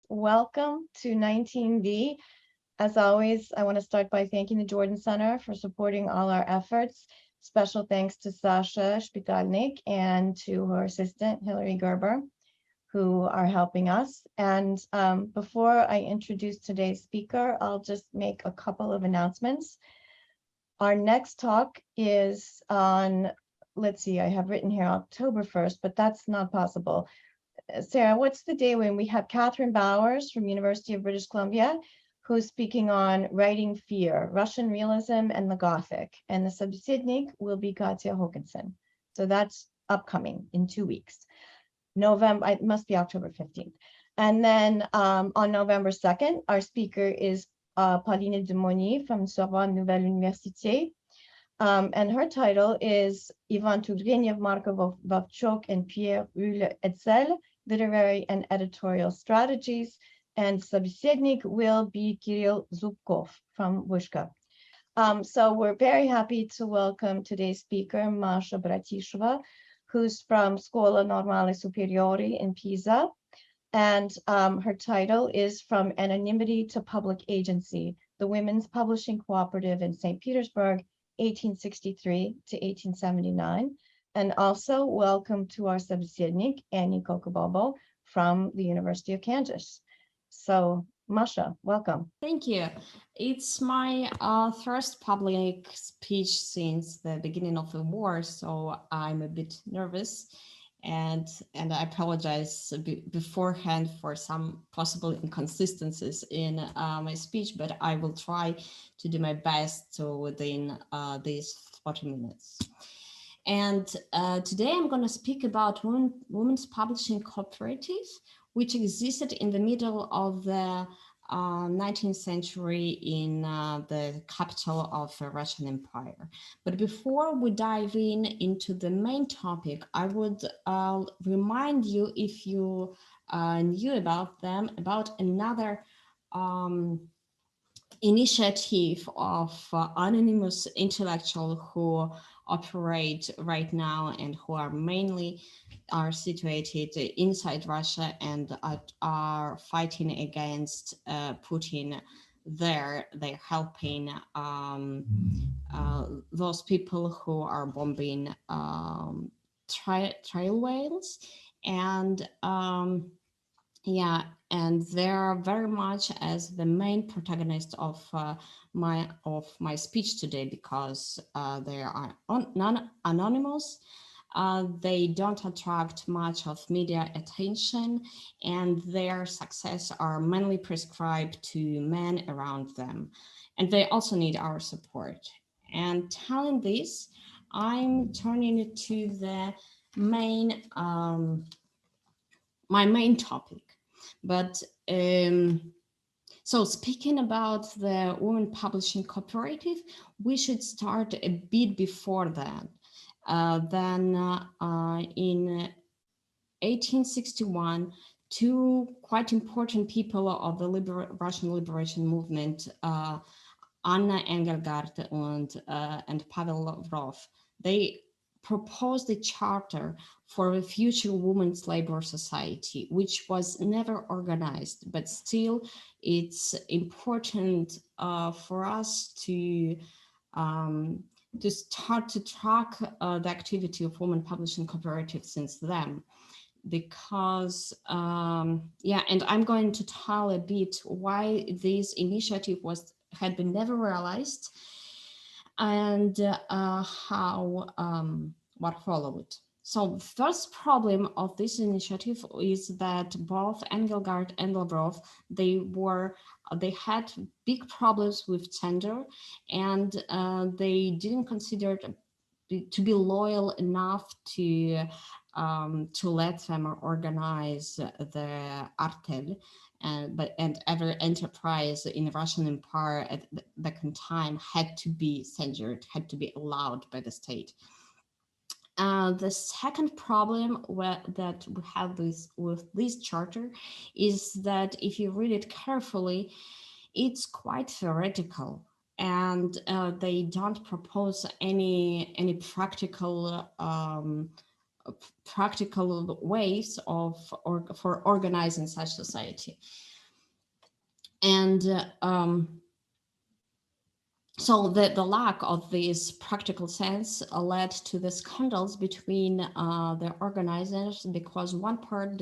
Welcome to 19V. As always, I want to start by thanking the Jordan Center for supporting all our efforts. Special thanks to Sasha Spitalnik and to her assistant, Hillary Gerber, who are helping us. And before I introduce today's speaker, I'll just make a couple of announcements. Our next talk is on, let's see, I have written here October 1st, but that's not possible. Sarah, what's the day when we have Catherine Bowers from University of British Columbia, who's speaking on writing fear, Russian realism and the Gothic, and the собеседник will be Katya Håkansson. So that's upcoming in 2 weeks. It must be October 15th. And then on November 2nd, our speaker is Pauline Demoni from Sorbonne Nouvelle Université. And her title is Ivan Turgenev, Marko Vovchok, and Pierre Rule Etzel, Literary and Editorial Strategies. And собеседник will be Kirill Zubkov from Wishka. So we're very happy to welcome today's speaker, Masha Bratishcheva, who's from Scuola Normale Superiore in Pisa. And her title is From Anonymity to Public Agency, the Women's Publishing Cooperative in St. Petersburg, 1863 to 1879. And also welcome to our собеседник, Ani Kokobobo from the University of Kansas. So Masha, welcome. Thank you. It's my first public speech since the beginning of the war, so I'm a bit nervous. And I apologize beforehand for some possible inconsistencies in my speech, but I will try to do my best within these 40 minutes. And today I'm going to speak about Women's Publishing Cooperative, which existed in the middle of the 19th century in the capital of the Russian Empire. But before we dive into the main topic, I would remind you, if you knew about them, about another initiative of anonymous intellectuals who operate right now and who are situated inside Russia and are fighting against Putin. They're helping those people who are bombing trail whales, and and they're very much as the main protagonist of my speech today, because they are non-anonymous. They don't attract much of media attention, and their success are mainly prescribed to men around them. And they also need our support. And telling this, I'm turning to the main, my main topic. But so speaking about the Women Publishing Cooperative, we should start a bit before that. Then in 1861, two quite important people of the Russian liberation movement, Anna Engelgard and Pavel Lavrov, they proposed a charter for a future women's labor society, which was never organized, but still it's important for us to start to track the activity of women publishing cooperatives since then. Because and I'm going to tell a bit why this initiative had been never realized, and how what followed. So the first problem of this initiative is that both Engelgard and Lavrov, they had big problems with gender, and they didn't consider to be loyal enough to let them organize the artel, and every enterprise in the Russian Empire at the time had to be censored, had to be allowed by the state. The second problem that we have with this charter is that if you read it carefully, it's quite theoretical, and they don't propose any practical ways for organizing such society. And so the lack of this practical sense led to the scandals between the organizers, because one part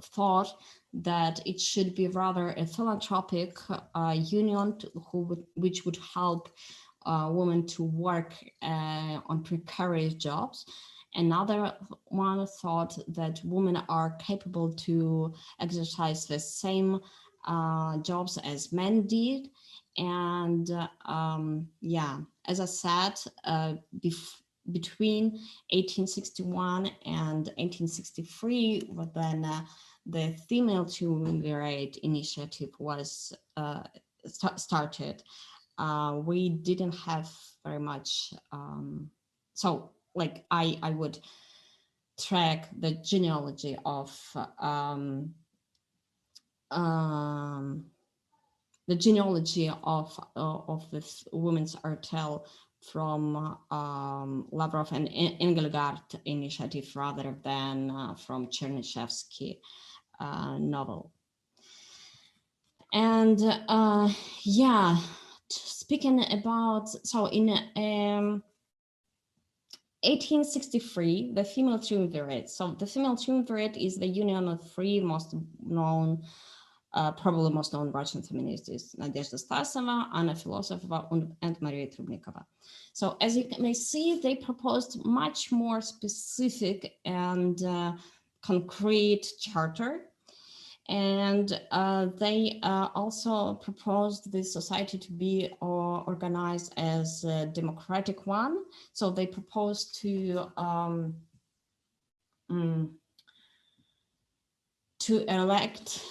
thought that it should be rather a philanthropic union which would help women to work on precarious jobs. Another one thought that women are capable to exercise the same jobs as men did. And yeah, as I said, between 1861 and 1863, then the female triumvirate initiative was started. We didn't have very much, so like I would track the genealogy of this women's artel from Lavrov and Engelgard initiative rather than from Chernyshevsky novel. And yeah, speaking about, so in 1863, the female triumvirate. So the female triumvirate is the union of three most known, probably most known Russian feminists: Nadezhda Stasova, Anna Filosofova, and Maria Trubnikova. So as you may see, they proposed much more specific and concrete charter. And they also proposed this society to be organized as a democratic one. So they proposed to elect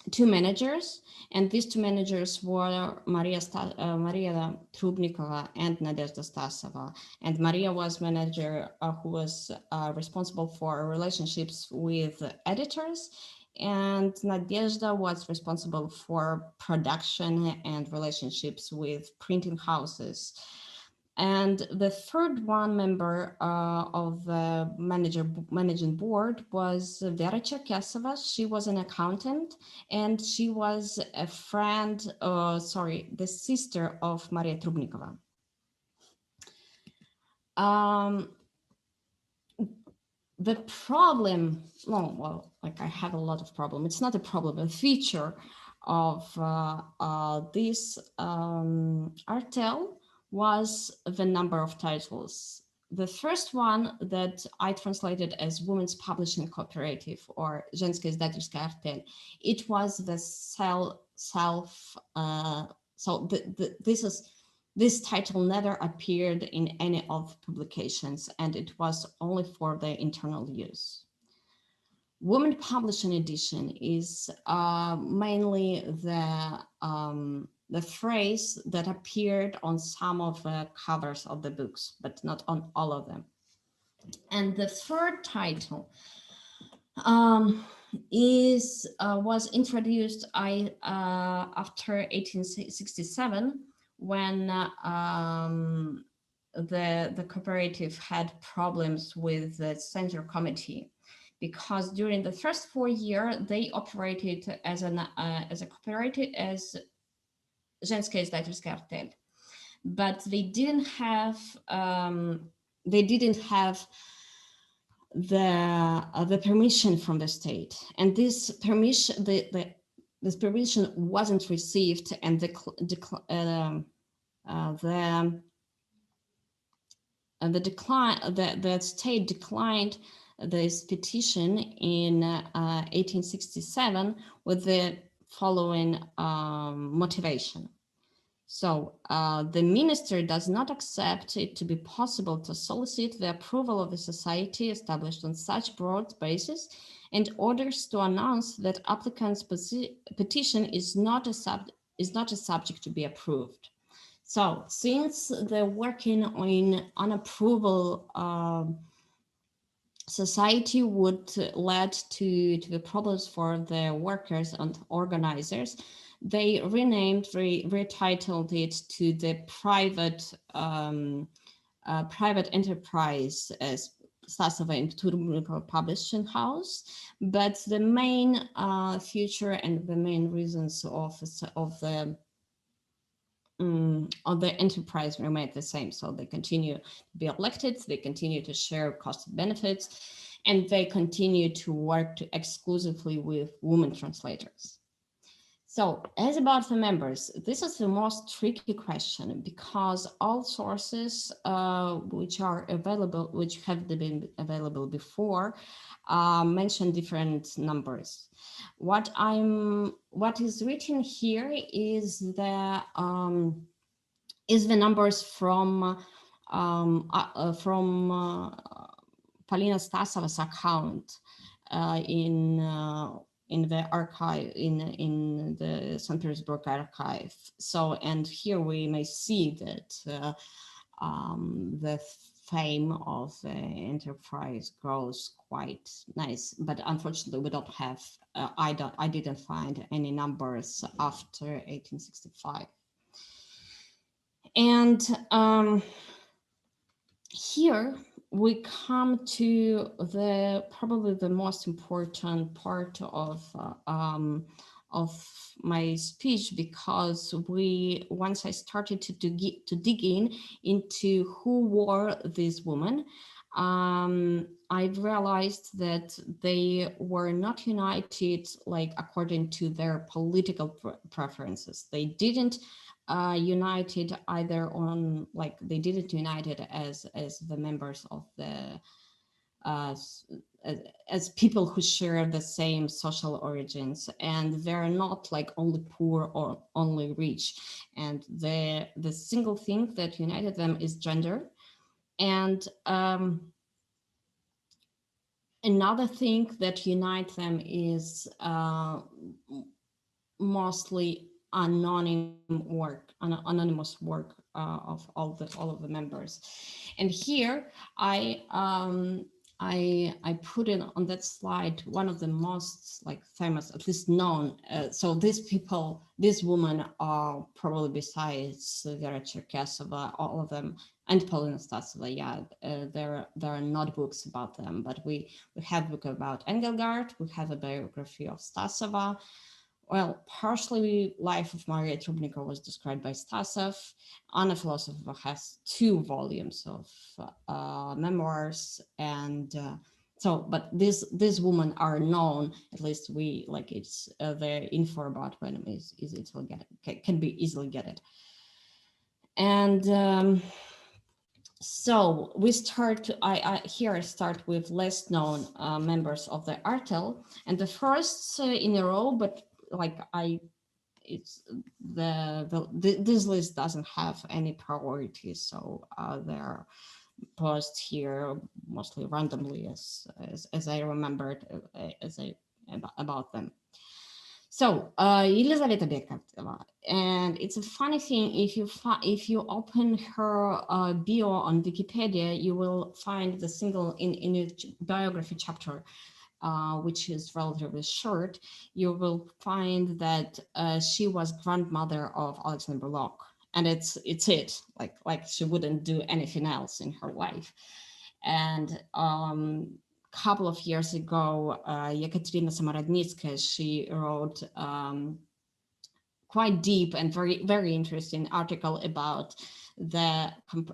two managers, and these two managers were Maria Trubnikova and Nadezhda Stasova. And Maria was manager who was responsible for relationships with editors, and Nadezhda was responsible for production and relationships with printing houses. And the third one member of the managing board was Vera Cherkesova. She was an accountant, and she was a friend, the sister of Maria Trubnikova. The problem, I have a lot of problem. It's not a problem, a feature of this artel was the number of titles. The first one that I translated as Women's Publishing Cooperative, or Женская издательская артель, it was the this title never appeared in any of publications, and it was only for the internal use. Women Publishing Edition is mainly the phrase that appeared on some of the covers of the books, but not on all of them. And the third title was introduced after 1867, when the cooperative had problems with the Center Committee, because during the first 4 years they operated as a cooperative, as Женская издательская артель, but they didn't have the permission from the state, and this permission this permission wasn't received, and the state declined this petition in 1867 with the following motivation. So the minister does not accept it to be possible to solicit the approval of a society established on such broad basis, and orders to announce that applicant's petition is not a subject to be approved. So since they're working on unapproval, society would lead to the problems for the workers and organizers. They retitled it to the private enterprise Stasova in Turgenev publishing house, but the main feature and the main reasons of the enterprise remain the same. So they continue to be elected, they continue to share cost benefits, and they continue to work exclusively with women translators. So as about the members, this is the most tricky question because all sources which are available, which have been available before, mention different numbers. What is written here is the numbers from Polina Stasova's account in the archive, in the St. Petersburg archive. So, and here we may see that the fame of the enterprise grows quite nice, but unfortunately we don't have, I didn't find any numbers after 1865. And here we come to probably the most important part of my speech, because once I started to dig into who were these women, I've realized that they were not united like according to their political preferences. They didn't united either on, like, they didn't united as the members of the as people who share the same social origins, and they're not like only poor or only rich. And the single thing that united them is gender. And another thing that unites them is mostly anonymous work of all of the members. And here I put in on that slide one of the most like famous, at least known. So these women are probably, besides Vera Cherkessova, all of them, and Polina Stasova, there are not books about them, but we have a book about Engelgard, we have a biography of Stasova. Well, partially Life of Maria Trubnikova was described by Stasov. Anna Philosopher has 2 volumes of memoirs, and but these women are known, at least we like it's the info about them is easy to get, can be easily get it. And so we start, I start with less known members of the Artel, and the first in a row, but like this list doesn't have any priority, so they're posted here mostly randomly as I remembered about them. So Elizaveta Bekova, and it's a funny thing, if you open her bio on Wikipedia, you will find the single in a biography chapter, which is relatively short. You will find that she was grandmother of Alexander Blok, and it's like she wouldn't do anything else in her life. And couple of years ago, Yekaterina Samorodnitskaya, she wrote quite deep and very, very interesting article about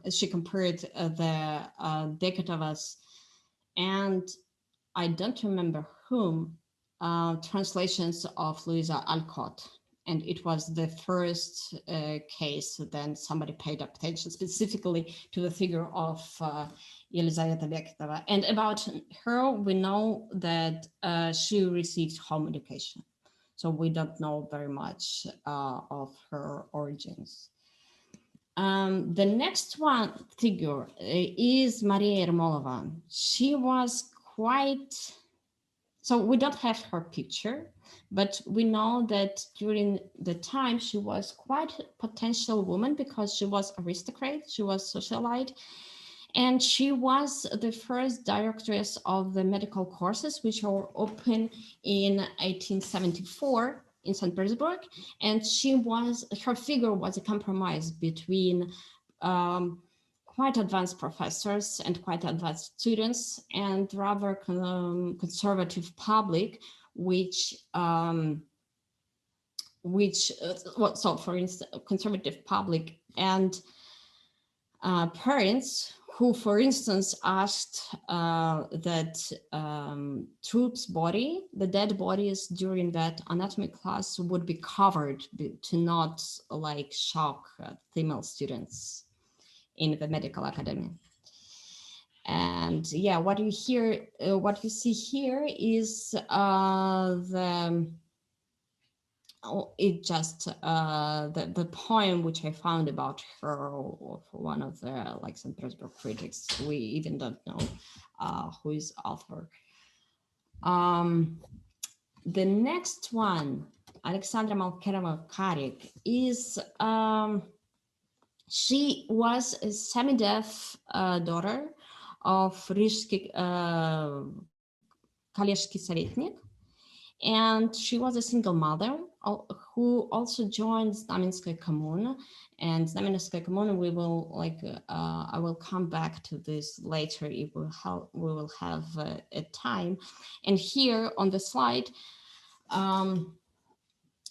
she compared the Deketovas and I don't remember whom, translations of Louisa Alcott. And it was the first case then somebody paid attention specifically to the figure of Elizaveta Bekova. And about her, we know that she received home education. So we don't know very much of her origins. The next one figure is Maria Ermolova. She was quite, so we don't have her picture, but we know that during the time she was quite a potential woman because she was aristocrat, she was socialite, and she was the first directress of the medical courses, which were open in 1874 in St. Petersburg, and her figure was a compromise between quite advanced professors and quite advanced students, and rather conservative public, which so for instance, conservative public and parents who, for instance, asked that troops' body, the dead bodies during that anatomy class would be covered to not like shock female students in the medical academy. And yeah, what you see here is the poem which I found about her for one of the like St. Petersburg critics. We even don't know who is author. The next one, Alexandra Mccarrick, is she was a semi-deaf daughter of Rishsky Kolležský советник, and she was a single mother who also joined Znamenskaya Commune. And Znamenskaya Commune, we will I will come back to this later if we will have a time. And here on the slide,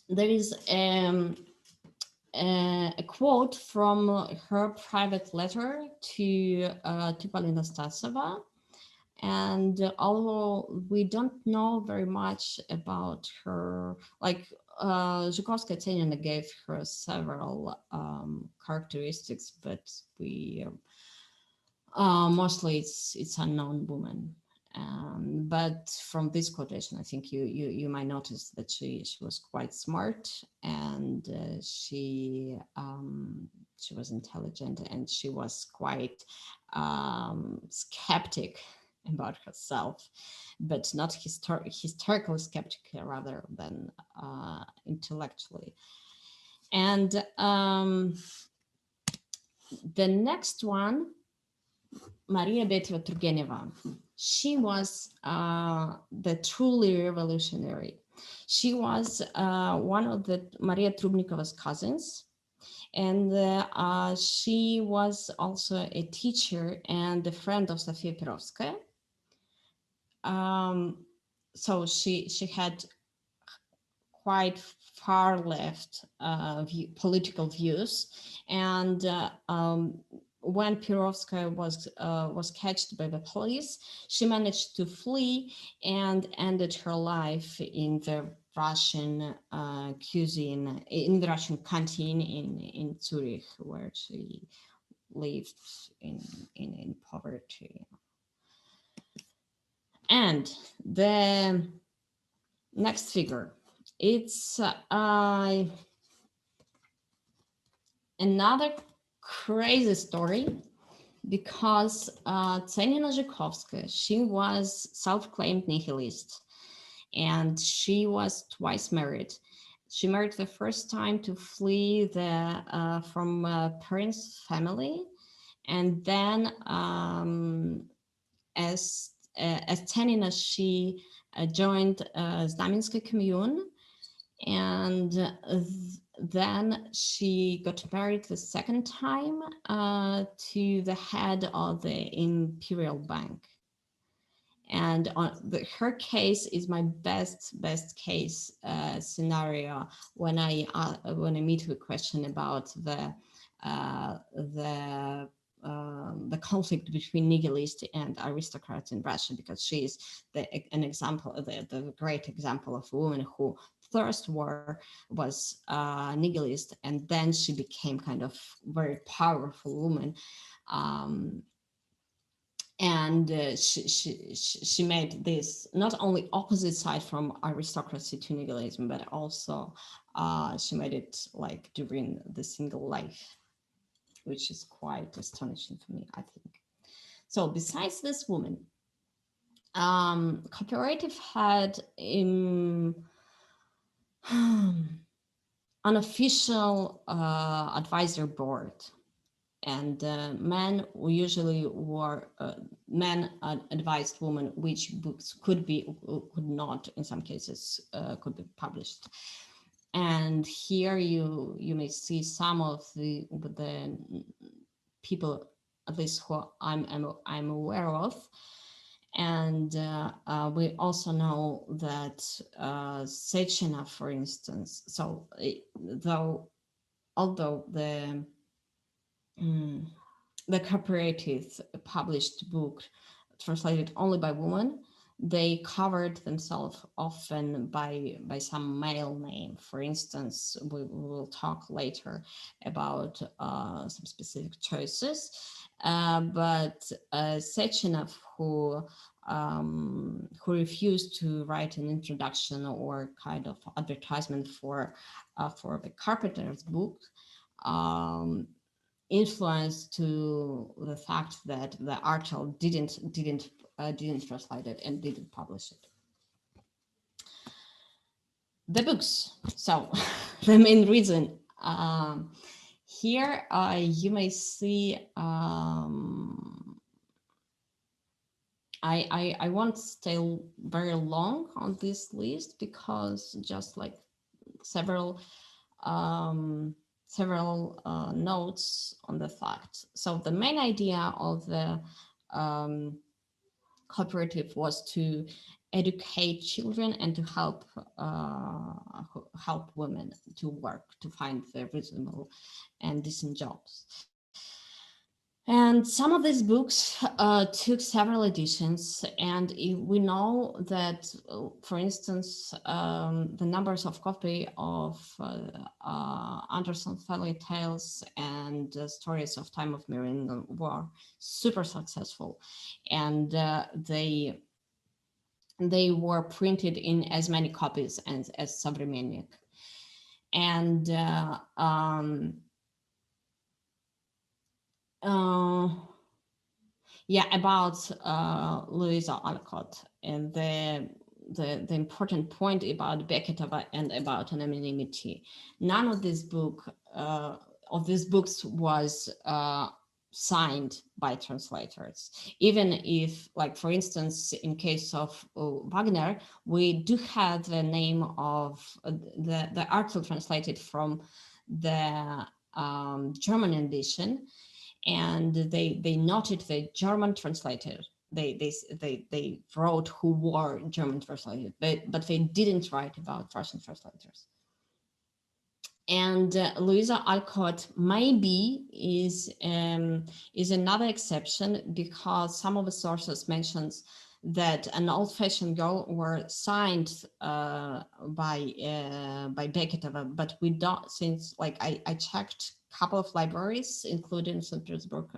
there is a quote from her private letter to Polina Stasova. And although we don't know very much about her, like Zhukovskaya Tsenina gave her several characteristics, but we mostly it's unknown woman. But from this quotation, I think you might notice that she was quite smart, and she was intelligent, and she was quite skeptic about herself, but not historically skeptic rather than intellectually. And the next one, Maria Beteva Turgeneva, she was the truly revolutionary. She was one of the Maria Trubnikova's cousins, and she was also a teacher and a friend of Sofia Perovskaya. So she had quite far left political views, and when Perovskaya was catched by the police, she managed to flee and ended her life in the Russian cuisine, in the Russian canteen in Zurich, where she lived in poverty. And the next figure, it's another crazy story, because Tsenina Zhukovskaya, she was self-claimed nihilist, and she was twice married. She married the first time to flee from parents' family, and then as Tsenina, she joined Znamenskaya Commune, and then she got married the second time to the head of the Imperial Bank. And her case is my best case scenario when I meet with a question about the conflict between nihilists and aristocrats in Russia, because she is an example, the great example of a woman who first was nihilist, and then she became kind of very powerful woman. And she made this not only opposite side from aristocracy to nihilism, but also she made it like during the single life, which is quite astonishing for me, I think. So besides this woman, Cooperative had unofficial advisory board, and men usually were men advised women which books could not, in some cases, could be published. And here you may see some of the people at least who I'm aware of. And we also know that Sechenov, for instance, so although the Cooperative published book translated only by women, they covered themselves often by some male name. For instance, we will talk later about some specific choices, but Sechenov, who refused to write an introduction or kind of advertisement for the Carpenter's book, influenced to the fact that the article didn't translate it and didn't publish it. The books. So the main reason here you may see I won't stay very long on this list because just like several notes on the fact. So the main idea of the Cooperative was to educate children and to help women to work, to find their reasonable and decent jobs. And some of these books took several editions, and we know that, for instance, the numbers of copy of Anderson's Fairy Tales and Stories of Time of Mirren were super successful, and they were printed in as many copies as Savremennik. And about Louisa Alcott and the important point about Beketova and about anonymity. None of these books was signed by translators, even if, like, for instance, in case of Wagner, we do have the name of the article translated from the German edition, and they noted the German translator. They wrote who were German translators, but they didn't write about Russian translators. And Louisa Alcott maybe is another exception, because some of the sources mentions that An Old-Fashioned Girl were signed by Beketova, but we don't, since like I checked a couple of libraries, including St. Petersburg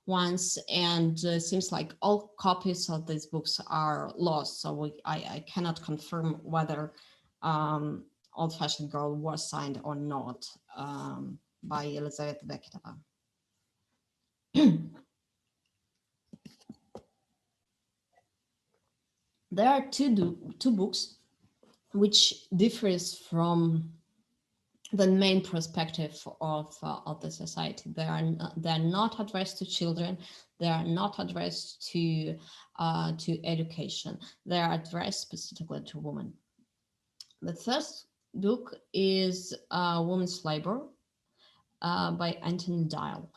ones, and seems like all copies of these books are lost. So I cannot confirm whether Old-Fashioned Girl was signed or not by Elizaveta Beketova. There are two books which differs from the main perspective of the society. They're not addressed to children. They are not addressed to education. They are addressed specifically to women. The first book is Women's Labor by Anthony Dial,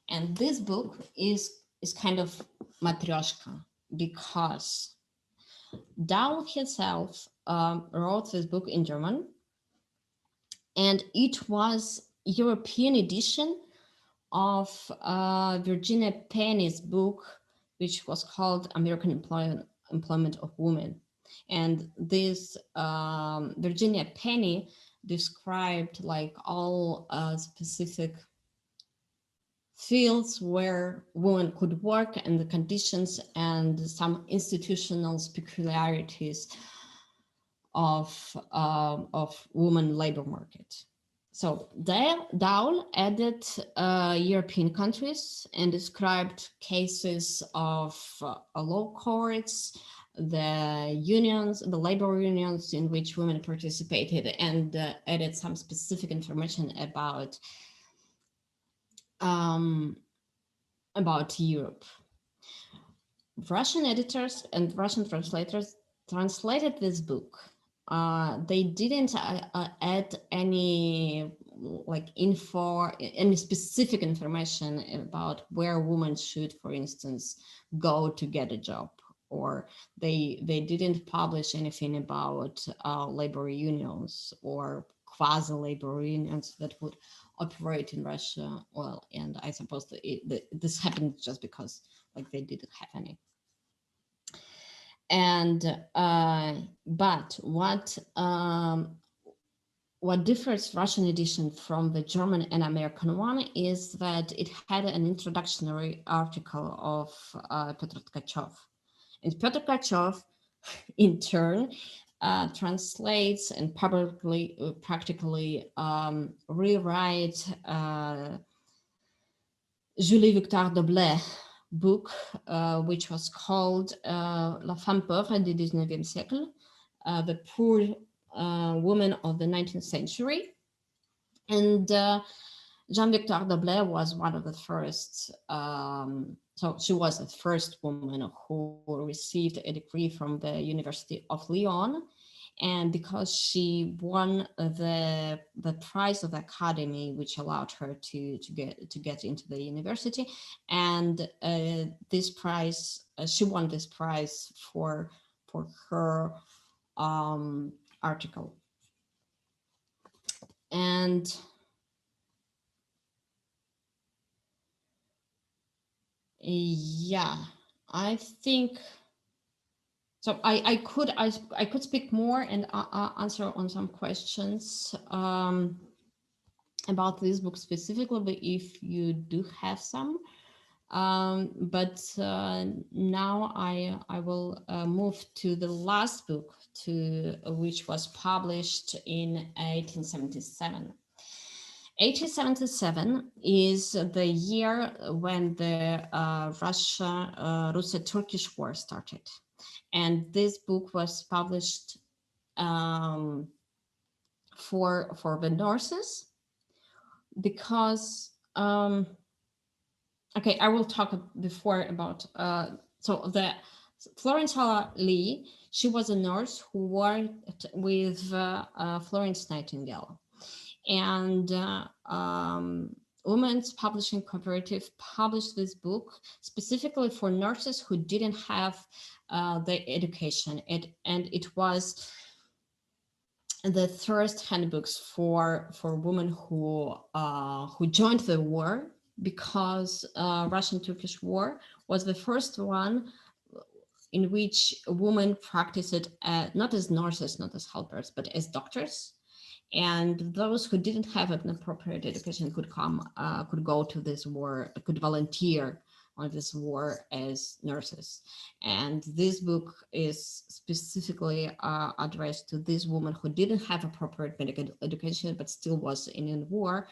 and this book is kind of matryoshka, because Dial himself wrote this book in German, and it was European edition of Virginia Penny's book, which was called American Employment of Women. And this Virginia Penny described like all specific fields where women could work and the conditions and some institutional peculiarities of women labor market. So Daul added European countries and described cases of law courts, the unions, the labor unions in which women participated, and added some specific information about Europe. Russian editors and Russian translators translated this book. They didn't add any like info, any specific information about where women should, for instance, go to get a job, or they didn't publish anything about labor unions or quasi-labor unions that would operate in Russia. Well, and I suppose that this happened just because like they didn't have any. And but what differs Russian edition from the German and American one is that it had an introductory article of Petr Tkachev. And Petr Tkachev, in turn, translates and practically rewrite Julie Victor Doblé book, which was called La femme pauvre du 19e siècle, the poor woman of the 19th century. And Jean-Victor Doblé was one of the first, so she was the first woman who received a degree from the University of Lyon. And because she won the prize of the Academy, which allowed her to get into the university, and this prize, she won this prize for her article. And yeah, I think so. I could speak more and answer on some questions about this book specifically, but if you do have some. But now I will move to the last book, which was published in 1877. 1877 is the year when the Russia-Turkish War started. And this book was published for the nurses because, okay, I will talk before about, so the Florence Lee, she was a nurse who worked with Florence Nightingale. And Women's Publishing Cooperative published this book specifically for nurses who didn't have the education. And it was the first handbooks for women who joined the war, because Russian-Turkish War was the first one in which women practiced not as nurses, not as helpers, but as doctors. And those who didn't have an appropriate education could go to this war, could volunteer on this war as nurses. And this book is specifically addressed to this woman who didn't have appropriate medical education, but still was in a war,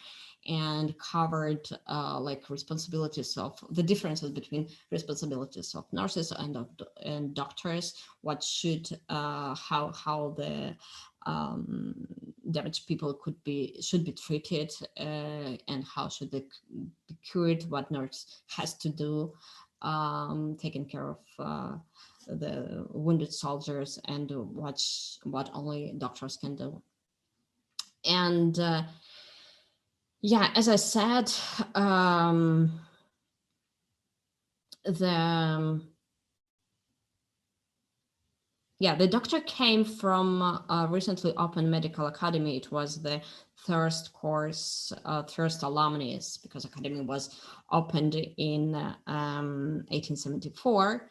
and covered like responsibilities of the differences between responsibilities of nurses and doctors, what should, how the damaged people should be treated, and how should they be cured, what nurse has to do, taking care of the wounded soldiers, and what only doctors can do. And yeah, as I said, the doctor came from a recently opened medical academy. It was the first course, first alumnus, because academy was opened in 1874,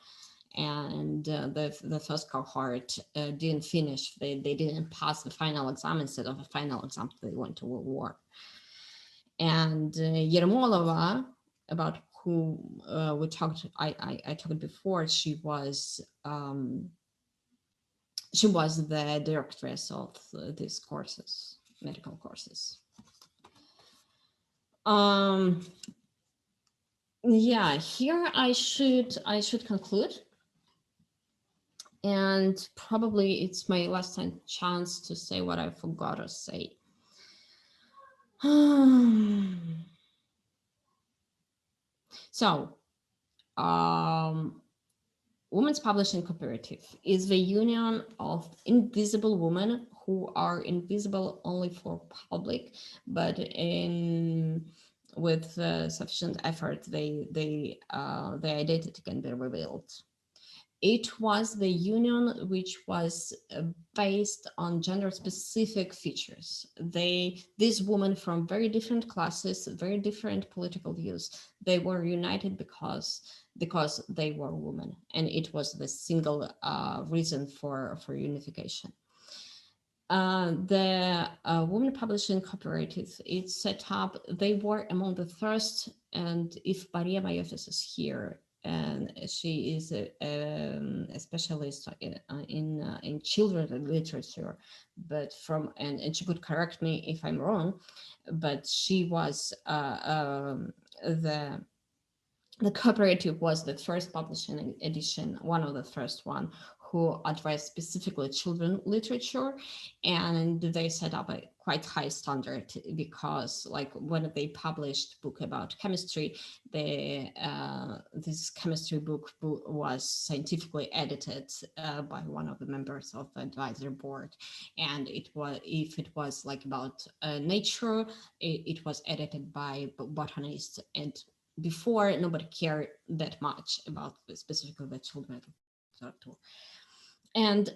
and the first cohort didn't finish. They didn't pass the final exam. Instead of a final exam, they went to war. And Yermolova, about who we talked, I talked before, she was the directress of these courses, medical courses. Yeah, here I should conclude, and probably it's my last chance to say what I forgot to say. So, Women's Publishing Cooperative is the union of invisible women who are invisible only for public, but with sufficient effort, their identity can be revealed. It was the union which was based on gender-specific features. These women from very different classes, very different political views, they were united because they were women, and it was the single reason for unification. The Women Publishing Cooperative, it's set up, they were among the first, and if Maria Mayofis is here, and she is a specialist in children's literature, but and she could correct me if I'm wrong, but she was the cooperative was the first publishing edition, one of the first one who addressed specifically children literature, and they set up a quite high standard because, like, when they published book about chemistry, this chemistry book was scientifically edited by one of the members of the advisory board, and if it was like about nature, it was edited by botanists, and before nobody cared that much about specifically the children literature. And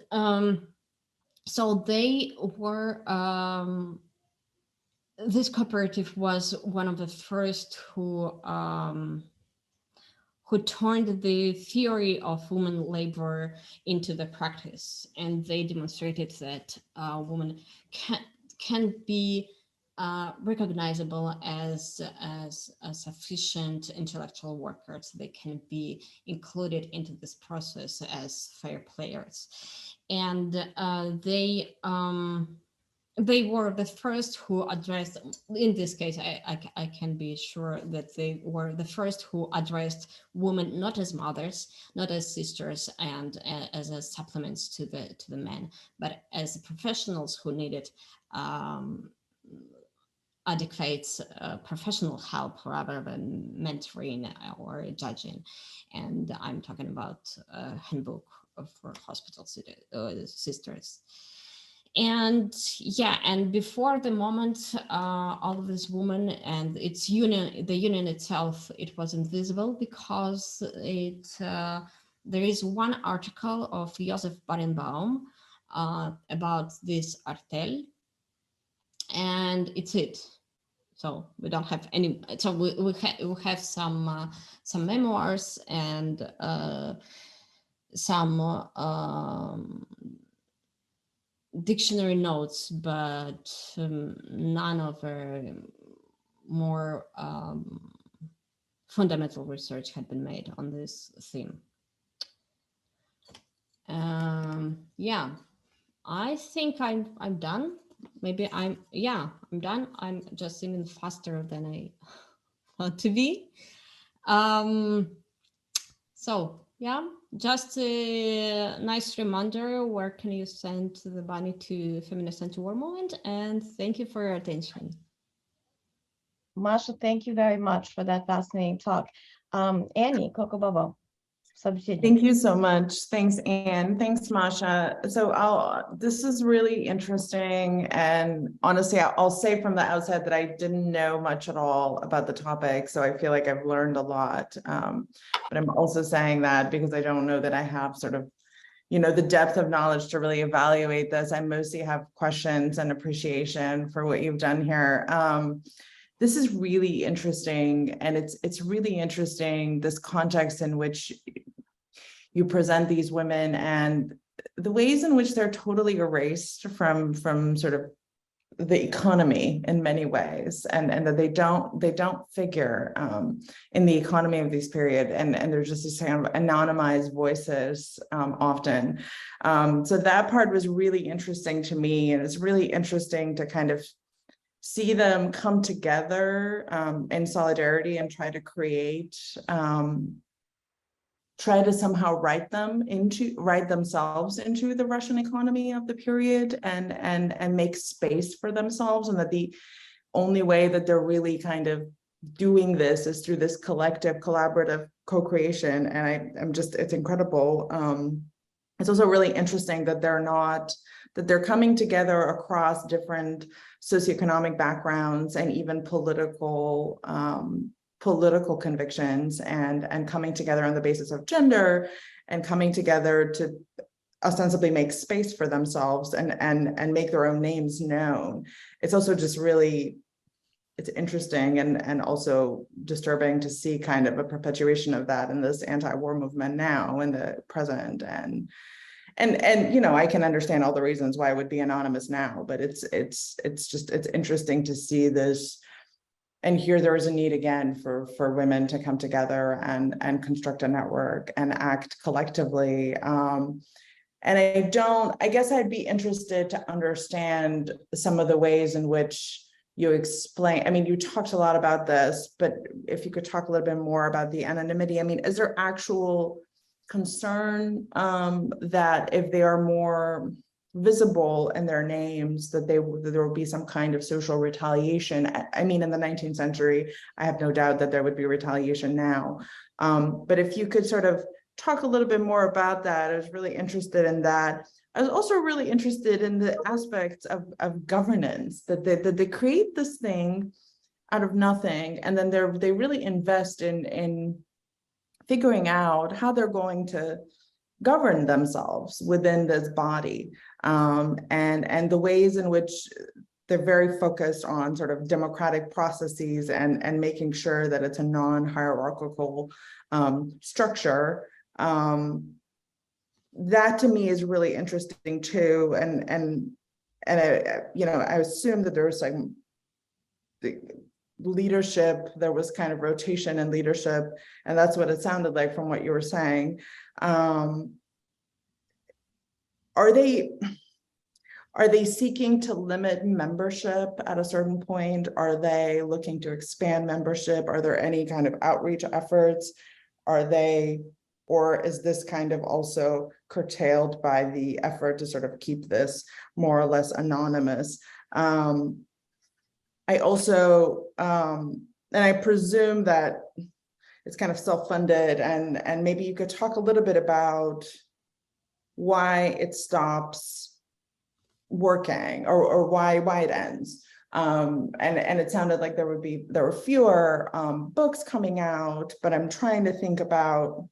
so they were, this cooperative was one of the first who turned the theory of women labor into the practice, and they demonstrated that women can be recognizable as sufficient intellectual workers. They can be included into this process as fair players, and they were the first who addressed, in this case, I can be sure that they were the first who addressed women not as mothers, not as sisters, and as a supplements to the men, but as professionals who needed adequate professional help rather than mentoring or judging. And I'm talking about a handbook for hospital sisters. And yeah, and before the moment, all of these women and the union itself, it was invisible because there is one article of Josef Barenbaum about this artel, and it's it. So we don't have any. So we have some memoirs and some dictionary notes, but none of more fundamental research had been made on this theme. Yeah, I think I'm done. Maybe I'm done. I'm just even faster than I want to be. So yeah, just a nice reminder, where can you send the money to Feminist Anti-War Movement? And thank you for your attention. Masha, thank you very much for that fascinating talk. Ani Kokobobo. Thank you so much. Thanks, Anne. Thanks, Masha. So this is really interesting. And honestly, I'll say from the outset that I didn't know much at all about the topic. So I feel like I've learned a lot. But I'm also saying that because I don't know that I have sort of, the depth of knowledge to really evaluate this. I mostly have questions and appreciation for what you've done here. This is really interesting, and it's really interesting, this context in which you present these women and the ways in which they're totally erased from sort of the economy in many ways, and that they don't figure in the economy of this period, and there's just these kind of anonymized voices often. So that part was really interesting to me, and it's really interesting to kind of see them come together in solidarity and try to create, try to somehow write themselves into the Russian economy of the period and make space for themselves, and that the only way that they're really kind of doing this is through this collective, collaborative co-creation. And it's incredible. It's also really interesting that they're coming together across different socioeconomic backgrounds and even political convictions, and coming together on the basis of gender, and coming together to ostensibly make space for themselves and make their own names known. It's also just really, it's interesting and also disturbing to see kind of a perpetuation of that in this anti-war movement now in the present. And I can understand all the reasons why it would be anonymous now, but it's interesting to see this. And here there is a need again for women to come together and construct a network and act collectively. And I guess I'd be interested to understand some of the ways in which you explain, I mean, you talked a lot about this, but if you could talk a little bit more about the anonymity. I mean, is there actual concern that if they are more visible in their names, that there will be some kind of social retaliation? I mean, in the 19th century, I have no doubt that there would be retaliation now. But if you could sort of talk a little bit more about that, I was really interested in that. I was also really interested in the aspects of governance, that they create this thing out of nothing, and then they really invest in figuring out how they're going to govern themselves within this body, and the ways in which they're very focused on sort of democratic processes and making sure that it's a non-hierarchical structure. That to me is really interesting too, and I assume that there's like the leadership, there was kind of rotation in leadership, and that's what it sounded like from what you were saying. Are they seeking to limit membership at a certain point? Are they looking to expand membership? Are there any kind of outreach efforts? Or is this kind of also curtailed by the effort to sort of keep this more or less anonymous? I also, and I presume that it's kind of self-funded, and maybe you could talk a little bit about why it stops working, or why it ends. And it sounded like there were fewer books coming out, but I'm trying to think about,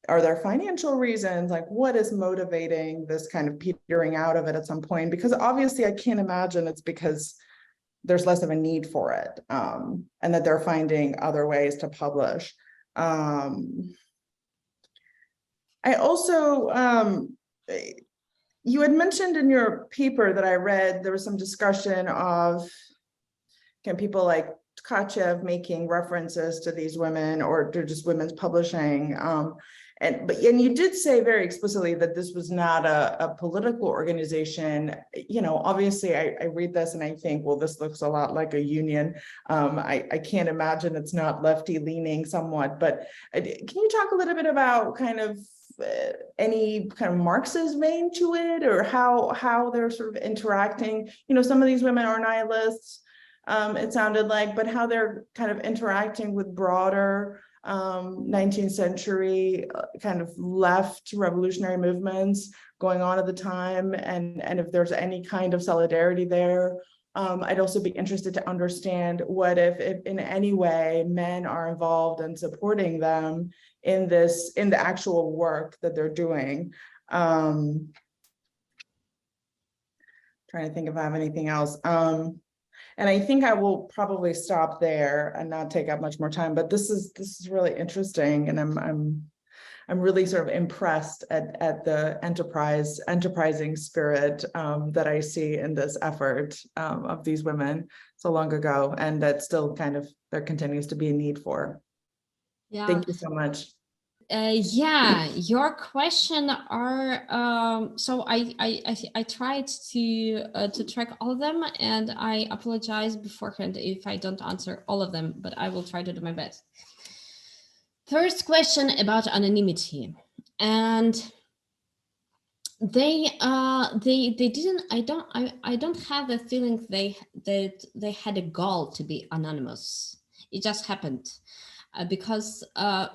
are there financial reasons? Like, what is motivating this kind of petering out of it at some point? Because obviously I can't imagine it's because there's less of a need for it, and that they're finding other ways to publish. I also, you had mentioned in your paper that I read, there was some discussion of people like Tkachev making references to these women, or to just women's publishing. And you did say very explicitly that this was not a political organization. Obviously I read this and I think, well, this looks a lot like a union. I can't imagine it's not lefty leaning somewhat, but can you talk a little bit about kind of any kind of Marxist vein to it, or how they're sort of interacting? Some of these women are nihilists, it sounded like, but how they're kind of interacting with broader 19th century kind of left revolutionary movements going on at the time, and if there's any kind of solidarity there. I'd also be interested to understand what if in any way men are involved in supporting them in the actual work that they're doing. Trying to think if I have anything else. And I think I will probably stop there and not take up much more time, but this is really interesting, and I'm really sort of impressed at the enterprising spirit that I see in this effort of these women so long ago, and that still kind of there continues to be a need for. Yeah. Thank you so much. Yeah, your question are so I tried to track all of them, and I apologize beforehand if I don't answer all of them, but I will try to do my best. First question about anonymity, and they didn't. I don't have a feeling that they had a goal to be anonymous. It just happened because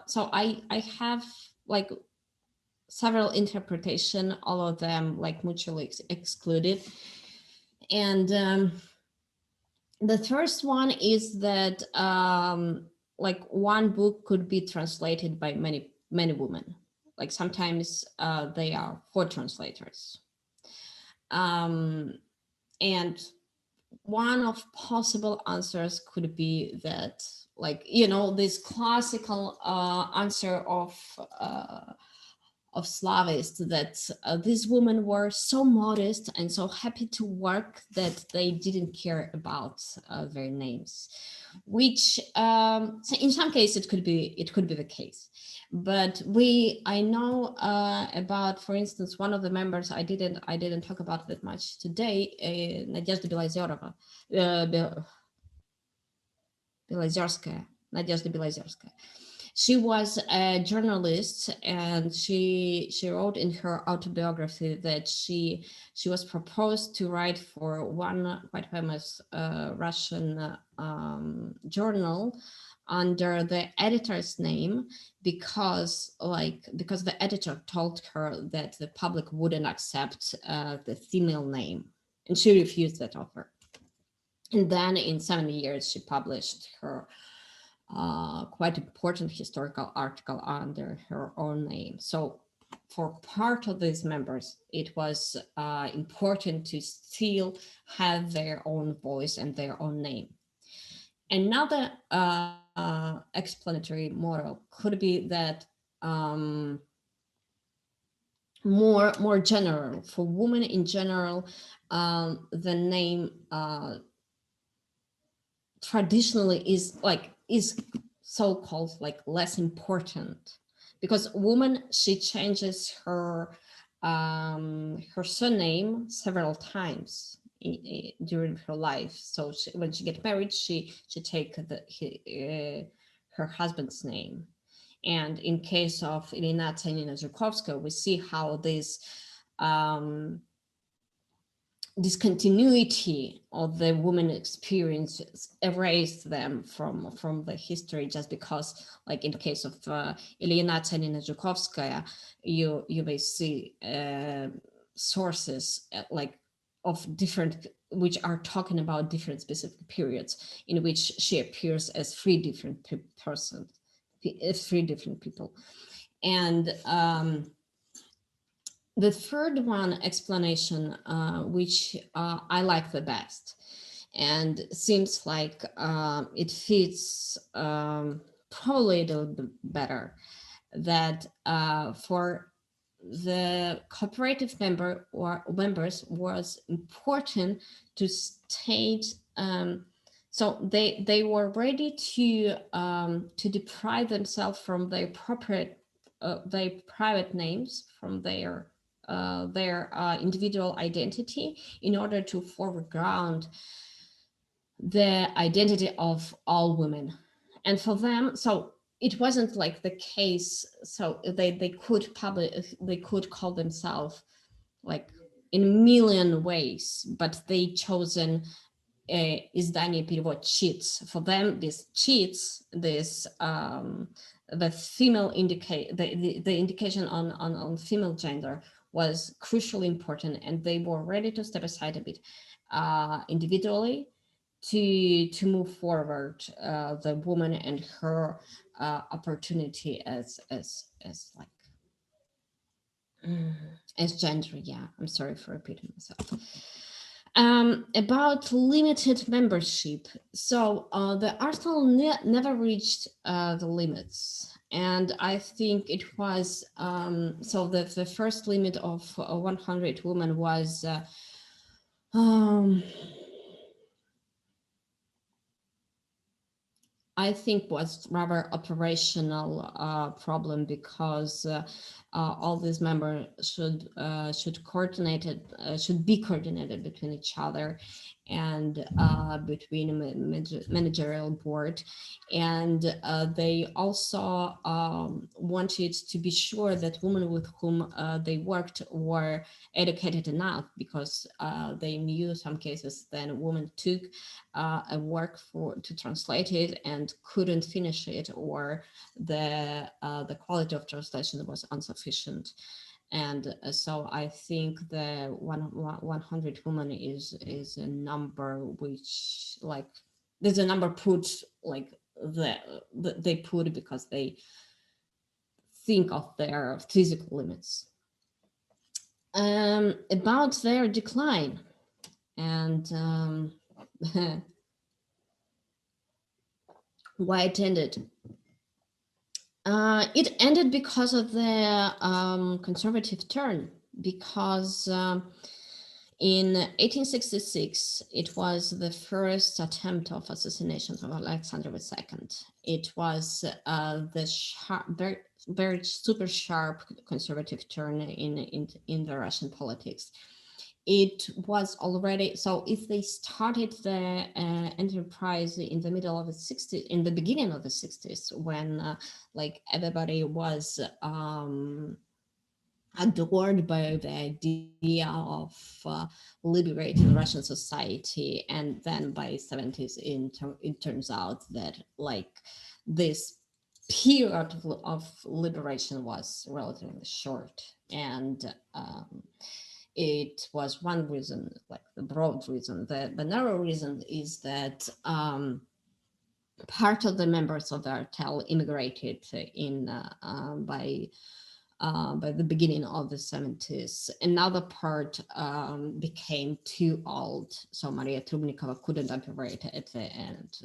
so I have like several interpretation, all of them like mutually excluded. And the first one is that like one book could be translated by many women. Like sometimes they are 4 translators. And one of possible answers could be that, like, you know, this classical answer of Slavists, that these women were so modest and so happy to work that they didn't care about their names, which so in some cases it could be the case. But I know about, for instance, one of the members, I didn't talk about that much today, Nadezhda Belozerskaya. She was a journalist, and she wrote in her autobiography that she was proposed to write for one quite famous Russian journal under the editor's name, because the editor told her that the public wouldn't accept the female name, and she refused that offer. And then in 7 years she published her quite important historical article under her own name. So for part of these members, it was important to still have their own voice and their own name. Another explanatory model could be that more general, for women in general, the name traditionally is so-called like less important, because woman, she changes her surname several times during her life. So when she gets married, she take her husband's name. And in case of Elena Zhukovskaya, we see how this discontinuity of the woman experience erased them from the history, just because, like in the case of Elena Zhukovskaya, you may see sources like of different, which are talking about different specific periods in which she appears as 3 different persons, 3 different people. And the third one explanation, which I like the best, and seems like it fits probably a little bit better, that for the cooperative members was important to state, so they were ready to deprive themselves from their private names, from their individual identity, in order to foreground the identity of all women. And for them, so it wasn't like the case, so they could call themselves like in a million ways, but they chosen издание перевод cheats. For them, these cheats, this the female the indication on female gender was crucially important, and they were ready to step aside a bit individually to move forward the woman and her opportunity as gender. Yeah, I'm sorry for repeating myself. About limited membership, so the article never reached the limits, and I think it was so the first limit of 100 women was I think was rather operational problem, because all these members should be coordinated between each other, and between managerial board, and they also wanted to be sure that women with whom they worked were educated enough, because they knew some cases then women took a work to translate it and couldn't finish it, or the quality of translation was insufficient. And so I think the 100 women is a number which, like, there's a number put, like, they put because they think of their physical limits. About their decline, and why it ended. It ended because of the conservative turn, because in 1866, it was the first attempt of assassination of Alexandra II. It was the very, very super sharp conservative turn in the Russian politics. It was already, so if they started the enterprise in the middle of the 60s, in the beginning of the 60s, when like everybody was adored by the idea of liberating Russian society, and then by 70s it turns out that, like, this period of liberation was relatively short, and it was one reason, like the broad reason. The narrow reason is that part of the members of the cartel immigrated in by the beginning of the 70s. Another part became too old, so Maria Trubnikova couldn't operate at the end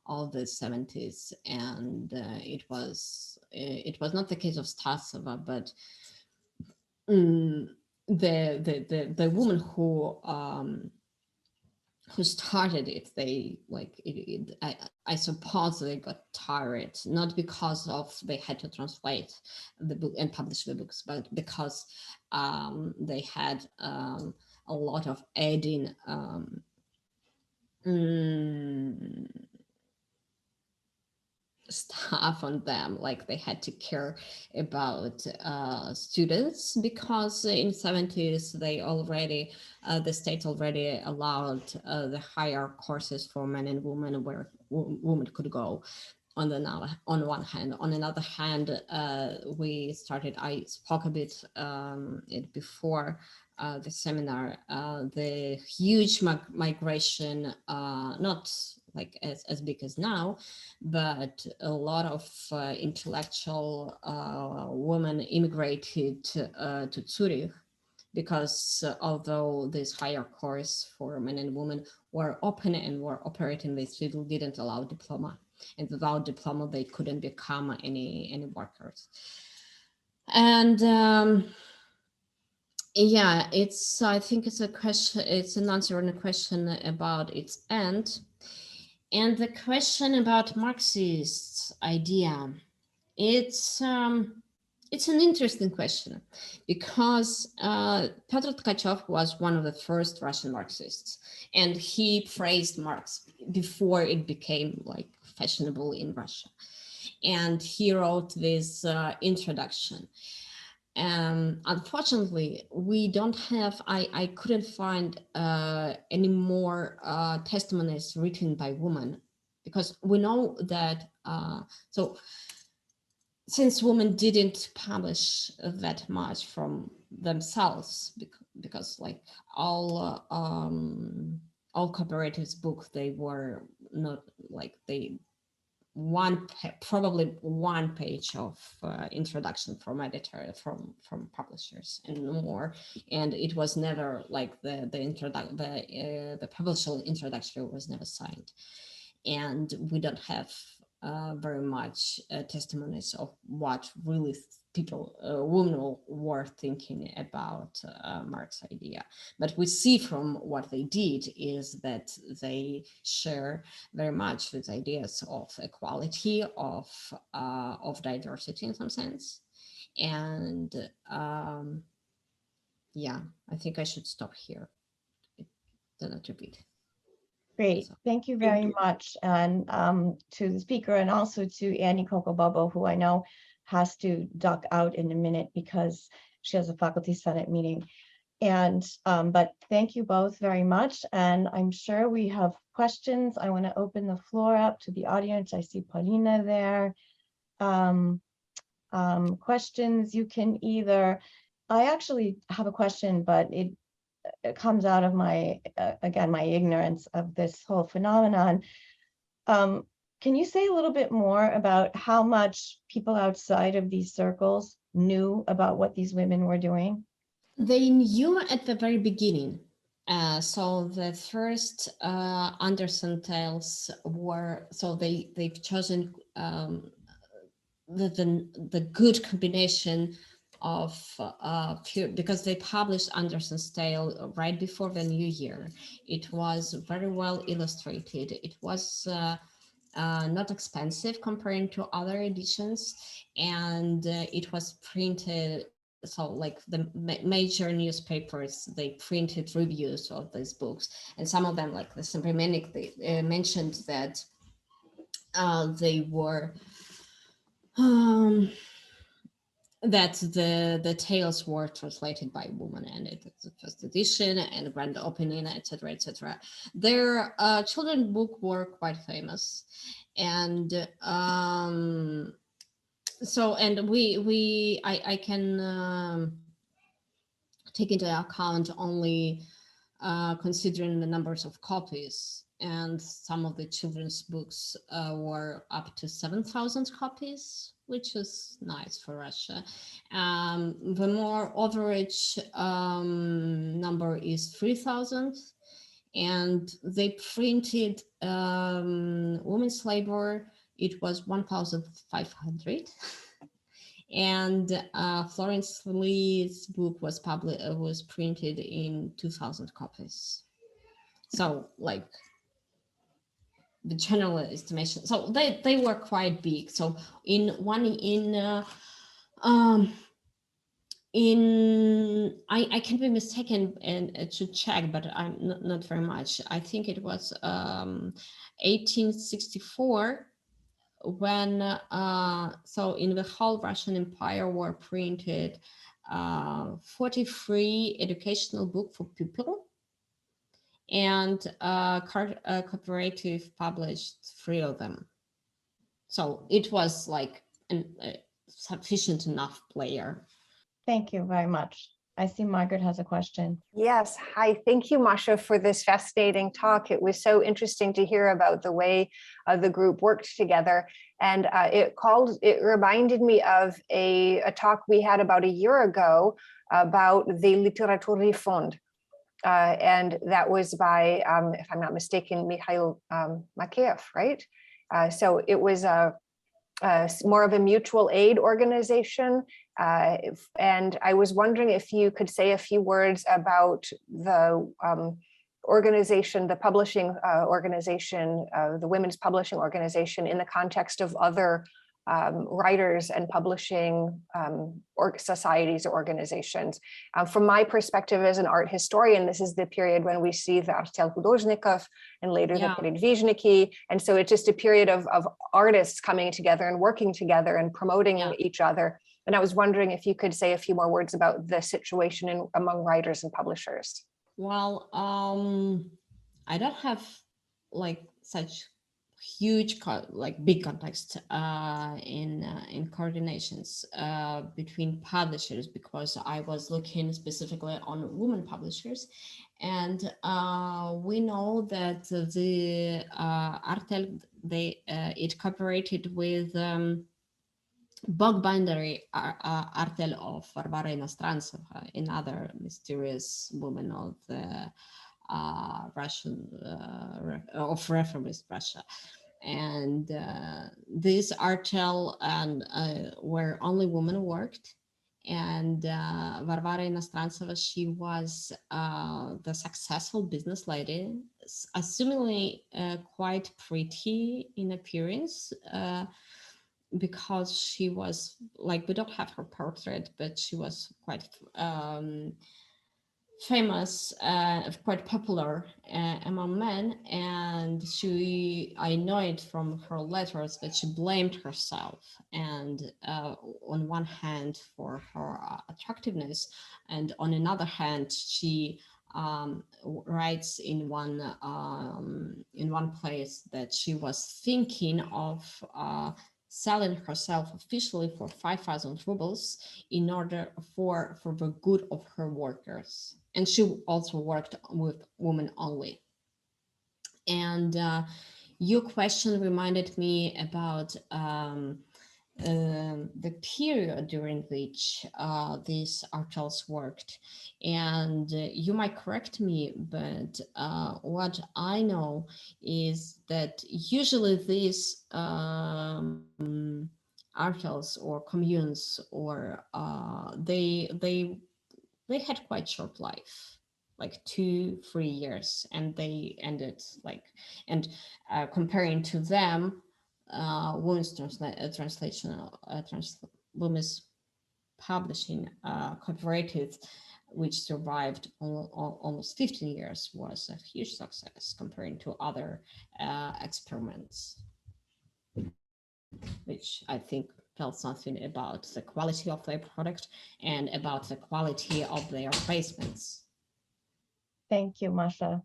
of the 70s, and it was not the case of Stasova, but the woman who started it, they like it, I suppose they got tired, not because of they had to translate the book and publish the books, but because they had a lot of adding stuff on them, like they had to care about students, because in 70s they already the state already allowed the higher courses for men and women, where women could go on one hand. On another hand, we started, I spoke a bit it before the seminar, the huge migration, not like as big as now, but a lot of intellectual women immigrated to Zurich, because although this higher course for men and women were open and were operating, they still didn't allow diploma, and without diploma they couldn't become any workers. And yeah, I think it's a question, it's an answer on a question about its end. And the question about Marxist idea, it's an interesting question, because Pyotr Tkachev was one of the first Russian Marxists, and he praised Marx before it became like fashionable in Russia. And he wrote this introduction. Unfortunately, we don't have, I couldn't find any more testimonies written by women, because we know that, so since women didn't publish that much from themselves, because like all cooperatives books, they were not like probably one page of introduction from editor, from publishers, and no more. And it was never like the publisher introduction was never signed, and we don't have very much testimonies of what really people, women were thinking about Marx's idea. But we see from what they did is that they share very much with ideas of equality, of diversity in some sense. And yeah, I think I should stop here. do not repeat. Great, So, thank you very much. And to the speaker and also to Ani Kokobobo, who I know has to duck out in a minute because she has a faculty senate meeting. And but thank you both very much. And I'm sure we have questions. I want to open the floor up to the audience. I see Paulina there. Questions, you can either, I actually have a question, but it comes out of my, again, my ignorance of this whole phenomenon. Can you say a little bit more about how much people outside of these circles knew about what these women were doing? They knew at the very beginning. So the first Anderson tales were, so they've chosen the good combination of because they published Anderson's tale right before the New Year. It was very well illustrated. It was not expensive comparing to other editions, and it was printed. So like the major newspapers, they printed reviews of these books, and some of them, like the Sembremenic, they mentioned that they were that the tales were translated by women, and it's the first edition and grand opening, etc., etc. Their children's book were quite famous, and so, and I can take into account only considering the numbers of copies, and some of the children's books were up to 7,000 copies, which is nice for Russia. The more average number is 3,000, and they printed women's labor. It was 1,500. And Florence Lee's book was printed in 2,000 copies. So like the general estimation, so they were quite big. So in I can be mistaken and to check, but I'm not very much. I think it was 1864 when so in the whole Russian Empire were printed 43 educational books for people, and Cooperative published 3 of them. So it was like a sufficient enough player. Thank you very much. I see Margaret has a question. Yes, hi. Thank you, Masha, for this fascinating talk. It was so interesting to hear about the way the group worked together. And it reminded me of a talk we had about a year ago about the Literatury Fund. And that was by, if I'm not mistaken, Mikhail Makeyev, right? So it was more of a mutual aid organization. And I was wondering if you could say a few words about the organization, the publishing organization, the Women's Publishing Organization, in the context of other writers and publishing societies or organizations. From my perspective as an art historian, this is the period when we see the Artel Hudozhnikov and later the Peredvizhniki. And so it's just a period of artists coming together and working together and promoting each other. And I was wondering if you could say a few more words about the situation among writers and publishers. Well, I don't have like such huge big context in coordinations between publishers, because I was looking specifically on women publishers, and we know that the Artel it cooperated with bookbindery Artel of Varvara Inostrantseva, another mysterious woman of the Russian of reformist Russia, and this Artel and where only women worked, and Varvara Inostrantseva, she was the successful business lady, assumingly quite pretty in appearance, because she was like, we don't have her portrait, but she was quite famous, quite popular among men, and I know it from her letters that she blamed herself, and on one hand for her attractiveness, and on another hand she writes in one place that she was thinking of selling herself officially for 5,000 rubles in order for the good of her workers. And she also worked with women only. And your question reminded me about the period during which these articles worked. And you might correct me, but what I know is that usually these articles or communes or they had quite short life, like 2-3 years, and they ended like, and comparing to them, women's women's publishing cooperative, which survived almost 15 years, was a huge success comparing to other experiments, which I think tell something about the quality of their product and about the quality of their placements. Thank you, Masha.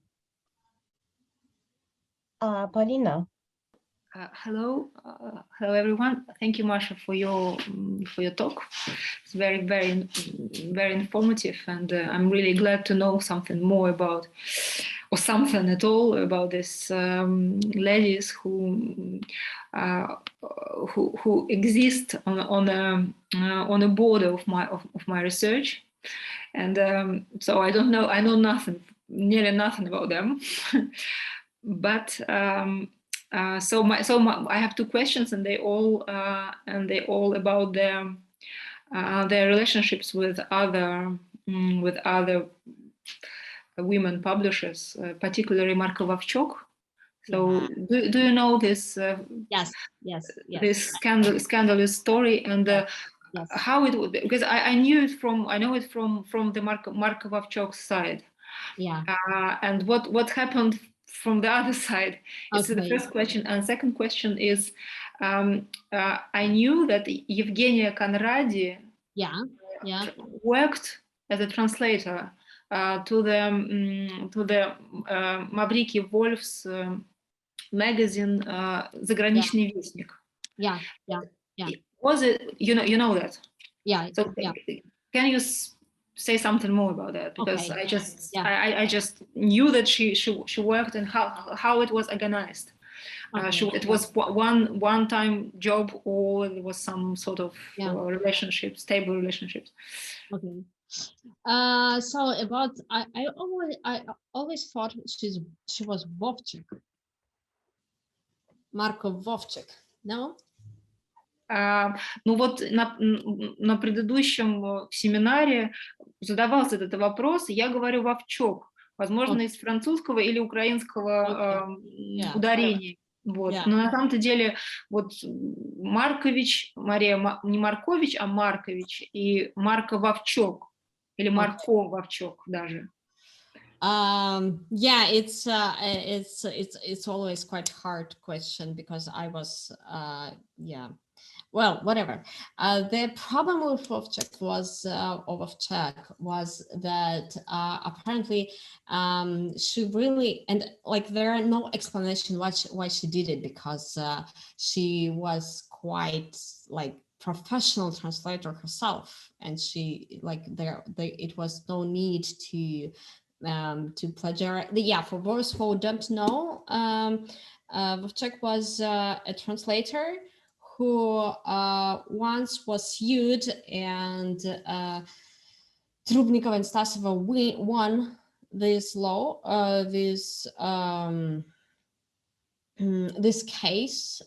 Paulina. Hello everyone. Thank you, Masha, for your talk. It's very informative, and I'm really glad to know something more about, or something at all about these ladies who exist on a border of my research, and so I know nearly nothing about them, but. So I have two questions, and they all about their relationships with other women publishers, particularly Marko Vavchok. So do you know this? Yes. This scandalous story, and yes. How it would, because I know it from the Marko Vavchok's side. Yeah. And what happened from the other side? It's the first question. And second question is, I knew that Evgenia Conradi worked as a translator to the Mavriky Wolf's magazine Заграничный вестник. Yeah. Was it, you know that? Yeah. So can you say something more about that, because okay. I just knew that she worked, and how it was organized. Okay. It was one-time job, or it was some sort of relationship, stable relationships. Okay. So about I always thought she was Vovchik. Marko Vovchik, no? Ну вот на предыдущем семинаре задавался этот вопрос, я говорю Вовчок, возможно, из французского или украинского ударения. Вот. Но на самом-то деле вот Маркович, Мария не Маркович, а Маркович, и Марко Вовчок, или Марко Вовчок даже. Yeah, it's always quite hard question, because I was well, whatever. The problem with Vovchak was that apparently she really, and like there are no explanation why she did it, because she was quite like professional translator herself, and she like it was no need to plagiarize. Yeah, for those who don't know, Vovchak was a translator who once was sued, and Trubnikov and Stasova won this this case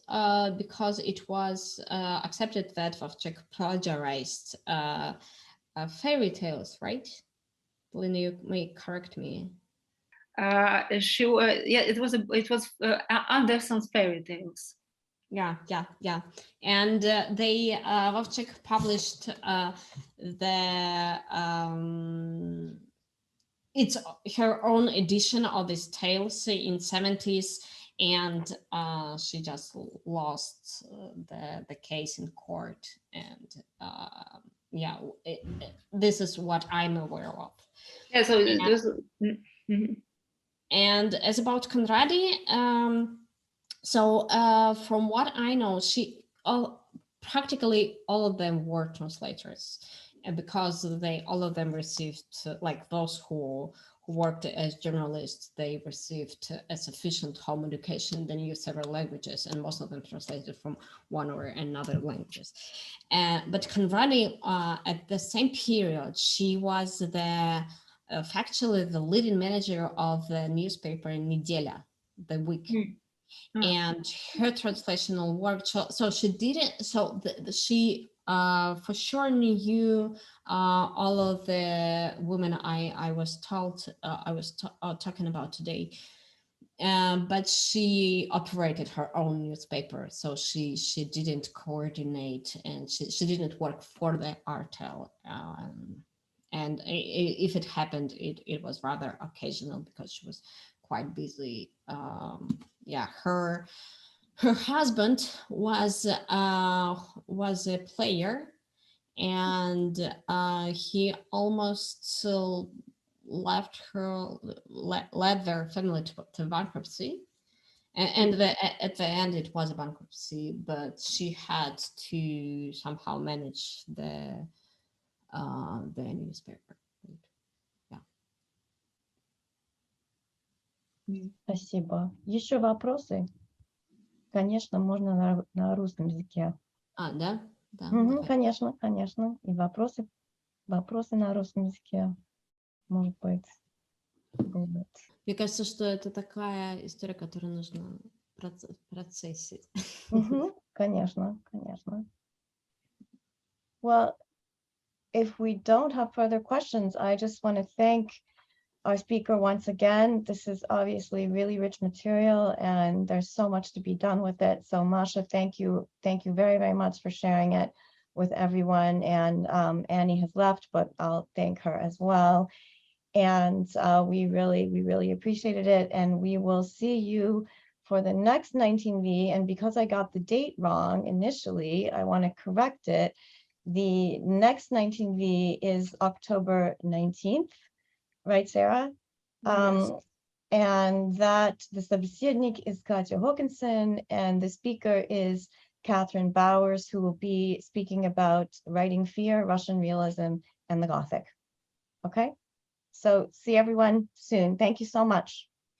because it was accepted that Vovchak plagiarized fairy tales, right? Lina, you may correct me. It was Anderson's fairy tales. Yeah. And they Vovchak published the it's her own edition of these tales in 70s, and she just lost the case in court, and yeah, this is what I'm aware of. Yeah, so And, this, and as about Conradi, so from what I know, practically all of them were translators, and because all of them received, like those who worked as journalists, they received a sufficient home education, then used several languages, and most of them translated from one or another languages. But Conradi, at the same period, she was factually the leading manager of the newspaper Nedelia, the week. And her translational work, so she didn't, so she for sure knew all of the women I was talking about today, but she operated her own newspaper, so she didn't coordinate, and she didn't work for the Artel, and if it happened, it was rather occasional because she was quite busy. Yeah, her husband was a player, and he almost led their family to bankruptcy, and at the end it was a bankruptcy, but she had to somehow manage the newspaper. Спасибо. Еще вопросы? Конечно, можно на русском языке. Да? Да. Конечно, конечно. И вопросы на русском языке, может быть, будут. Мне кажется, что это такая история, которую нужно процессить. Конечно, конечно. Well, if we don't have further questions, I just want to thank our speaker once again. This is obviously really rich material, and there's so much to be done with it. So Masha, thank you very, very much for sharing it with everyone. And Annie has left, but I'll thank her as well. And we really appreciated it. And we will see you for the next 19V. And because I got the date wrong initially, I want to correct it. The next 19V is October 19th. Right, Sarah? Yes. And that the собеседник is Katya Håkansson, and the speaker is Catherine Bowers, who will be speaking about writing fear, Russian realism, and the Gothic. Okay, so see everyone soon. Thank you so much.